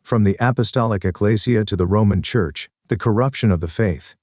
From the Apostolic Ekklesia to the Roman Church, the Corruption of the Faith.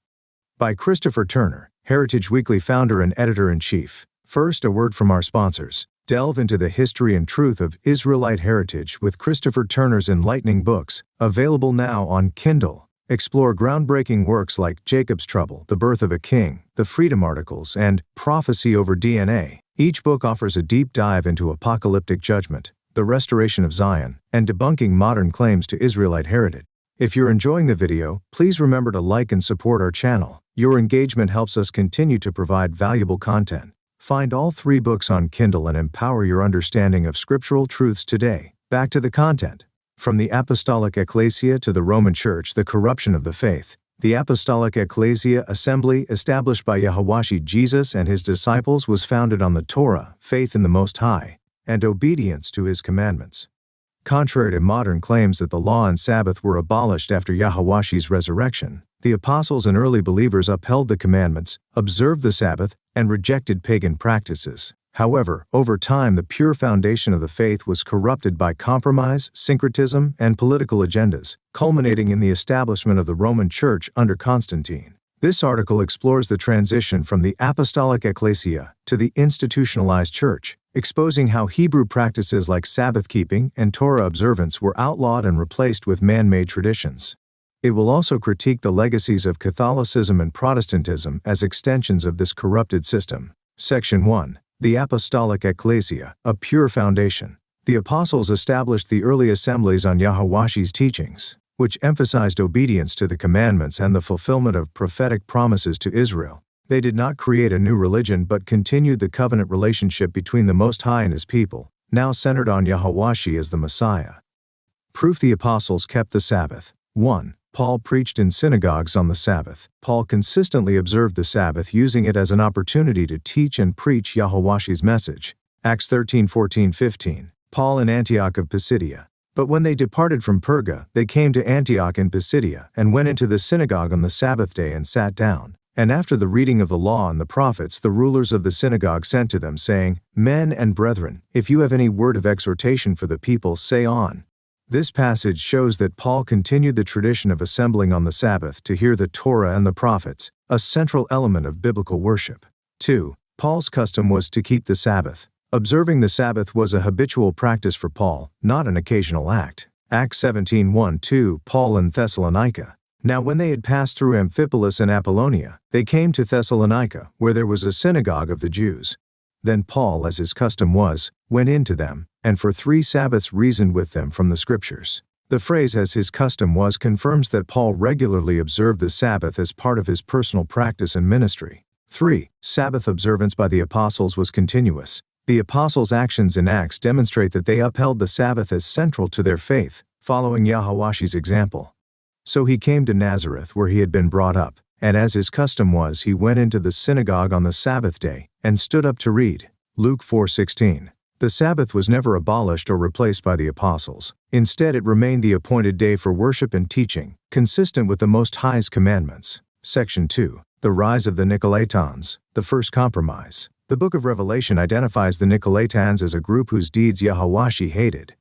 By Christopher Turner, Heritage Weekly founder and editor-in-chief. First, a word from our sponsors. Delve into the history and truth of Israelite heritage with Christopher Turner's enlightening books, available now on Kindle. Explore groundbreaking works like Jacob's Trouble, The Birth of a King, The Freedom Articles, and Prophecy Over DNA. Each book offers a deep dive into apocalyptic judgment, the restoration of Zion, and debunking modern claims to Israelite heritage. If you're enjoying the video, please remember to like and support our channel. Your engagement helps us continue to provide valuable content. Find all 3 books on Kindle and empower your understanding of scriptural truths today. Back to the content. From the Apostolic Ekklesia to the Roman Church, the Corruption of the Faith. The Apostolic Ekklesia assembly, established by Yahawashi Jesus and his disciples, was founded on the Torah, faith in the Most High, and obedience to his commandments. Contrary to modern claims that the Law and Sabbath were abolished after Yahawashi's resurrection, the apostles and early believers upheld the commandments, observed the Sabbath, and rejected pagan practices. However, over time the pure foundation of the faith was corrupted by compromise, syncretism, and political agendas, culminating in the establishment of the Roman Church under Constantine. This article explores the transition from the Apostolic Ekklesia to the institutionalized church, exposing how Hebrew practices like Sabbath keeping and Torah observance were outlawed and replaced with man-made traditions. It will also critique the legacies of Catholicism and Protestantism as extensions of this corrupted system. Section 1. The Apostolic Ekklesia, a pure foundation. The apostles established the early assemblies on Yahawashi's teachings, which emphasized obedience to the commandments and the fulfillment of prophetic promises to Israel. They did not create a new religion but continued the covenant relationship between the Most High and his people, now centered on Yahawashi as the Messiah. Proof the apostles kept the Sabbath. 1. Paul preached in synagogues on the Sabbath. Paul consistently observed the Sabbath, using it as an opportunity to teach and preach Yahawashi's message. Acts 13:14-15. Paul in Antioch of Pisidia. But when they departed from Perga, they came to Antioch in Pisidia, and went into the synagogue on the Sabbath day and sat down. And after the reading of the law and the prophets, the rulers of the synagogue sent to them, saying, Men and brethren, if you have any word of exhortation for the people, say on. This passage shows that Paul continued the tradition of assembling on the Sabbath to hear the Torah and the prophets, a central element of biblical worship. 2. Paul's custom was to keep the Sabbath. Observing the Sabbath was a habitual practice for Paul, not an occasional act. Acts 17:1-2. Paul in Thessalonica. Now when they had passed through Amphipolis and Apollonia, they came to Thessalonica, where there was a synagogue of the Jews. Then Paul, as his custom was, went in to them, and for 3 Sabbaths reasoned with them from the Scriptures. The phrase "as his custom was" confirms that Paul regularly observed the Sabbath as part of his personal practice and ministry. 3. Sabbath observance by the apostles was continuous. The apostles' actions in Acts demonstrate that they upheld the Sabbath as central to their faith, following Yahawashi's example. So he came to Nazareth, where he had been brought up, and as his custom was, he went into the synagogue on the Sabbath day, and stood up to read. Luke 4:16. The Sabbath was never abolished or replaced by the apostles. Instead, it remained the appointed day for worship and teaching, consistent with the Most High's commandments. Section 2. The rise of the Nicolaitans, the first compromise. The book of Revelation identifies the Nicolaitans as a group whose deeds Yahawashi hated.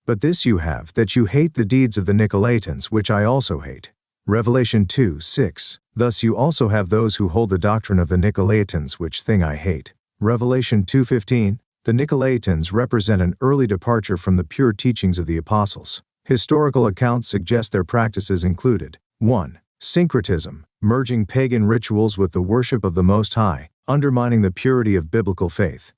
But this you have, that you hate the deeds of the Nicolaitans, which I also hate. Revelation 2:6. Thus you also have those who hold the doctrine of the Nicolaitans, which thing I hate. Revelation 2:15. The Nicolaitans represent an early departure from the pure teachings of the apostles. Historical accounts suggest their practices included: 1. Syncretism, merging pagan rituals with the worship of the Most High, undermining the purity of biblical faith.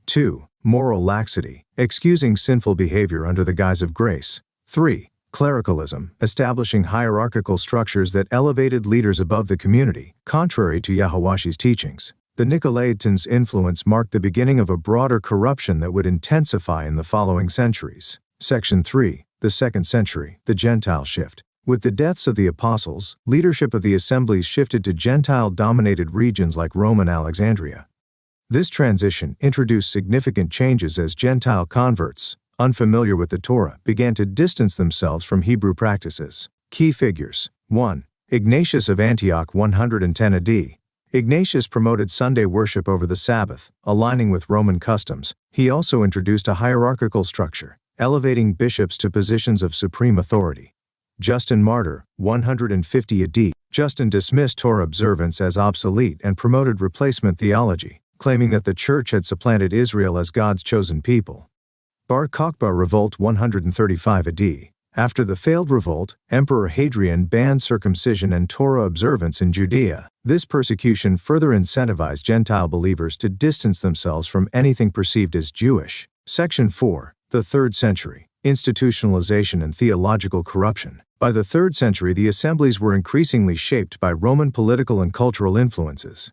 2. Moral laxity, excusing sinful behavior under the guise of grace. 3. Clericalism, establishing hierarchical structures that elevated leaders above the community, contrary to Yahawashi's teachings. The Nicolaitans' influence marked the beginning of a broader corruption that would intensify in the following centuries. Section 3. The 2nd century, the Gentile shift. With the deaths of the apostles, leadership of the assemblies shifted to Gentile-dominated regions like Rome and Alexandria. This transition introduced significant changes as Gentile converts, unfamiliar with the Torah, began to distance themselves from Hebrew practices. Key figures. 1. Ignatius of Antioch 110 AD. Ignatius promoted Sunday worship over the Sabbath, aligning with Roman customs. He also introduced a hierarchical structure, elevating bishops to positions of supreme authority. Justin Martyr, 150 AD. Justin dismissed Torah observance as obsolete and promoted replacement theology, claiming that the Church had supplanted Israel as God's chosen people. Bar Kokhba Revolt 135 AD. After the failed revolt, Emperor Hadrian banned circumcision and Torah observance in Judea. This persecution further incentivized Gentile believers to distance themselves from anything perceived as Jewish. Section 4. The 3rd century. Institutionalization and theological corruption. By the 3rd century, the assemblies were increasingly shaped by Roman political and cultural influences.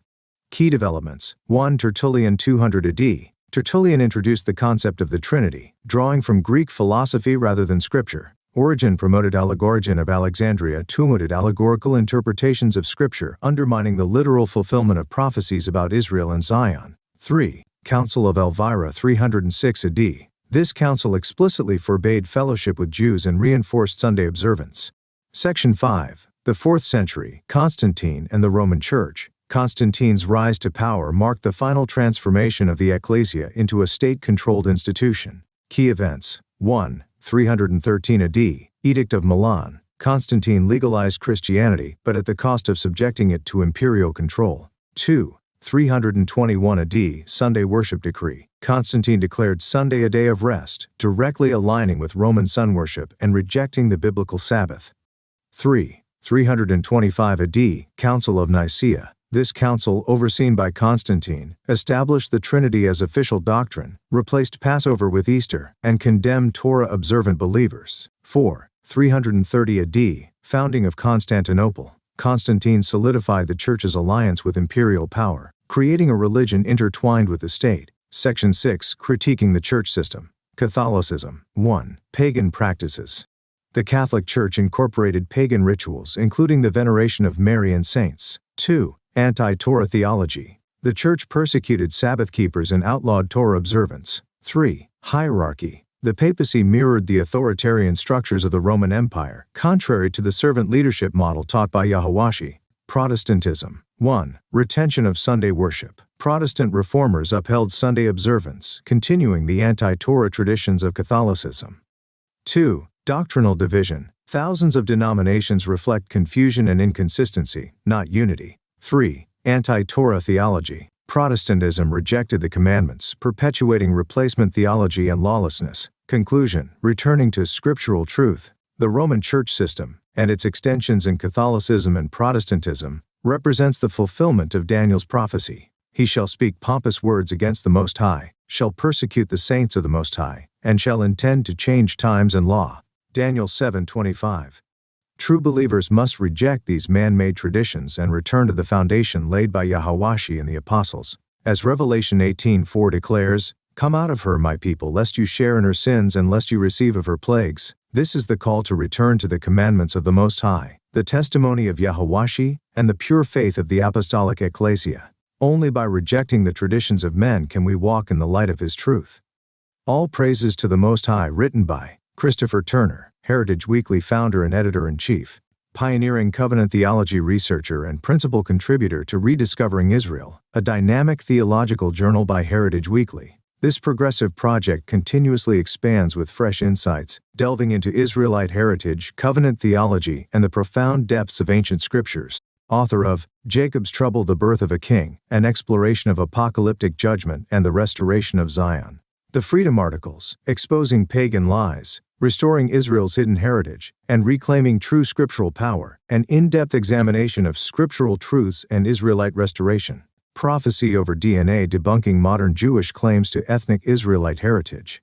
Key developments. 1. Tertullian 200 AD. Tertullian introduced the concept of the Trinity, drawing from Greek philosophy rather than Scripture. Origen promoted Origen of Alexandria promoted allegorical interpretations of Scripture, undermining the literal fulfillment of prophecies about Israel and Zion. 3. Council of Elvira 306 AD. This council explicitly forbade fellowship with Jews and reinforced Sunday observance. Section 5. The 4th century, Constantine and the Roman Church. Constantine's rise to power marked the final transformation of the Ekklesia into a state-controlled institution. Key events. 1. 313 AD, Edict of Milan. Constantine legalized Christianity, but at the cost of subjecting it to imperial control. 2. 321 AD, Sunday worship decree. Constantine declared Sunday a day of rest, directly aligning with Roman sun worship and rejecting the biblical Sabbath. 3. 325 AD, Council of Nicaea. This council, overseen by Constantine, established the Trinity as official doctrine, replaced Passover with Easter, and condemned Torah-observant believers. 4. 330 AD, Founding of Constantinople. Constantine solidified the Church's alliance with imperial power, creating a religion intertwined with the state. Section 6. Critiquing the Church system. Catholicism. 1. Pagan practices. The Catholic Church incorporated pagan rituals, including the veneration of Mary and saints. 2. Anti-Torah theology. The Church persecuted Sabbath keepers and outlawed Torah observance. 3. Hierarchy. The papacy mirrored the authoritarian structures of the Roman Empire, contrary to the servant leadership model taught by Yahawashi. Protestantism. 1. Retention of Sunday worship. Protestant reformers upheld Sunday observance, continuing the anti-Torah traditions of Catholicism. 2. Doctrinal division. Thousands of denominations reflect confusion and inconsistency, not unity. 3. Anti-Torah theology. Protestantism rejected the commandments, perpetuating replacement theology and lawlessness. Conclusion. Returning to scriptural truth. The Roman Church system, and its extensions in Catholicism and Protestantism, represents the fulfillment of Daniel's prophecy. He shall speak pompous words against the Most High, shall persecute the saints of the Most High, and shall intend to change times and law. Daniel 7:25. True believers must reject these man-made traditions and return to the foundation laid by Yahawashi and the Apostles. As Revelation 18:4 declares, "Come out of her, my people, lest you share in her sins and lest you receive of her plagues." This is the call to return to the commandments of the Most High, the testimony of Yahawashi, and the pure faith of the Apostolic Ekklesia. Only by rejecting the traditions of men can we walk in the light of His truth. All praises to the Most High, written by Christopher Turner, Heritage Weekly founder and editor-in-chief, pioneering covenant theology researcher and principal contributor to Rediscovering Israel, a dynamic theological journal by Heritage Weekly. This progressive project continuously expands with fresh insights, delving into Israelite heritage, covenant theology, and the profound depths of ancient scriptures. Author of Jacob's Trouble, the Birth of a King, an exploration of apocalyptic judgment and the restoration of Zion. The Freedom Articles, exposing pagan lies, restoring Israel's hidden heritage, and reclaiming true scriptural power, an in-depth examination of scriptural truths and Israelite restoration. Prophecy over DNA, debunking modern Jewish claims to ethnic Israelite heritage.